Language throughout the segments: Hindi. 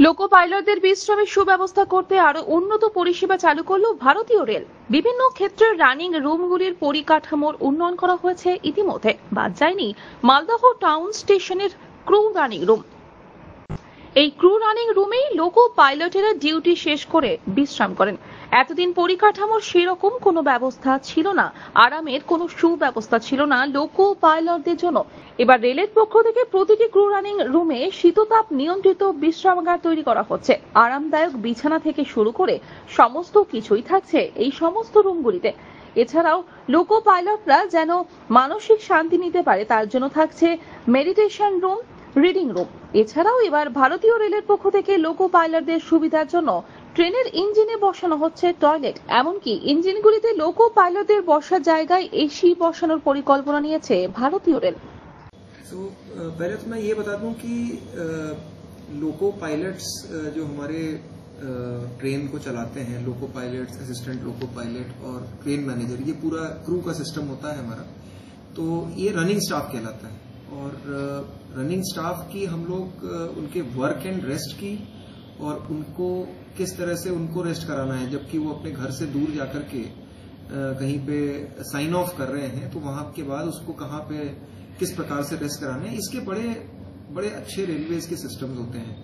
লোকো পাইলটদের বিশ্রামের সুব্যবস্থা করতে আরো উন্নত পরিষেবা চালু করল ভারতীয় রেল। বিভিন্ন ক্ষেত্রে রানিং রুমগুলির পরিকাঠামোর উন্নয়ন করা হয়েছে। ইতিমধ্যে বাদ যায়নি মালদহ টাউন স্টেশনের ক্রু রানিং রুম। এই ক্রু রানিং রুমেই লোকো পাইলটেরা ডিউটি শেষ করে বিশ্রাম করেন। এতদিন পরিকাঠামোর সেরকম কোনো ব্যবস্থা ছিল না, আরামের কোনো সুব্যবস্থা ছিল না লোকো পাইলটদের জন্য। এবার রেলের পক্ষ থেকে প্রতিটি ক্রু রানিং রুমে শীততাপ নিয়ন্ত্রিত বিশ্রামাগার তৈরি করা হচ্ছে। আরামদায়ক বিছানা থেকে শুরু করে সমস্ত কিছুই থাকছে এই সমস্ত রুমগুলিতে। এছাড়াও লোকো পাইলটরা যেন মানসিক শান্তি নিতে পারে তার জন্য থাকছে মেডিটেশন রুম, রিডিং রুম। এছাড়াও এবার ভারতীয় রেলের পক্ষ থেকে লোকো পাইলটদের সুবিধার জন্য ট্রেনের ইঞ্জিনে বসানো হচ্ছে টয়লেট। এমনকি ইঞ্জিনগুলিতে লোকো পাইলটদের বসার জায়গায় এসি বসানোর পরিকল্পনা নিয়েছে ভারতীয় রেল। तो पहले तो मैं ये बता दूं कि लोको पायलट्स जो हमारे ट्रेन को चलाते हैं, लोको पायलट्स, असिस्टेंट लोको पायलट और ट्रेन मैनेजर, ये पूरा क्रू का सिस्टम होता है हमारा। तो ये रनिंग स्टाफ कहलाता है और रनिंग स्टाफ की हम लोग उनके वर्क एंड रेस्ट की और उनको किस तरह से उनको रेस्ट कराना है, जबकि वो अपने घर से दूर जाकर के कहीं पे साइन ऑफ कर रहे हैं, तो वहां के बाद उसको कहाँ पे किस प्रकार से रेस्ट कराना है, इसके बड़े बड़े अच्छे रेलवेज के सिस्टम्स होते हैं।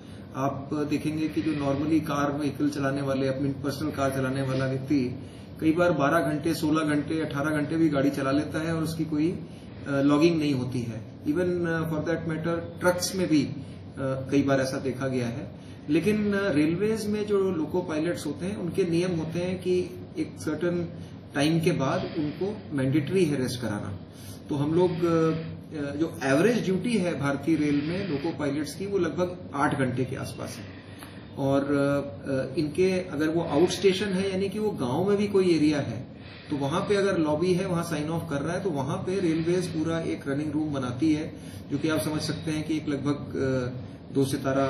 आप देखेंगे कि जो नॉर्मली कार व्हीकल चलाने वाले, अपनी पर्सनल कार चलाने वाला व्यक्ति कई बार 12 घंटे, 16 घंटे, 18 घंटे भी गाड़ी चला लेता है और उसकी कोई लॉगिंग नहीं होती है। Even for that matter trucks में भी कई बार ऐसा देखा गया है। लेकिन रेलवेज में जो लोको पायलट्स होते हैं उनके नियम होते हैं कि एक सर्टेन टाइम के बाद उनको मैंडेटरी है रेस्ट कराना। तो हम लोग जो एवरेज ड्यूटी है भारतीय रेल में लोको पायलट्स की वो लगभग 8 घंटे के आसपास है। और इनके अगर वो आउट स्टेशन है, यानी कि वो गांव में भी कोई एरिया है, तो वहां पे अगर लॉबी है, वहां साइन ऑफ कर रहा है, तो वहां पे रेलवेज पूरा एक रनिंग रूम बनाती है, जो कि आप समझ सकते हैं कि एक लगभग 2 सितारा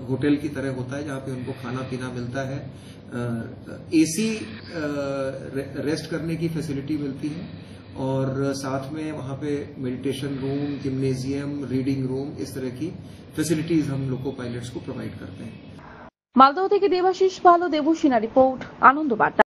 होटल की तरह होता है, जहां पे उनको खाना पीना मिलता है, एसी रेस्ट करने की फैसिलिटी मिलती है और साथ में वहां पे meditation room, gymnasium, reading room, इस तरह की फैसिलिटीज हम लोको पायलट्स को प्रोवाइड करते हैं। मालदह থেকে দেবাশিস পাল ও দেবসিনা রিपोर्ट, आनंद बार्ता।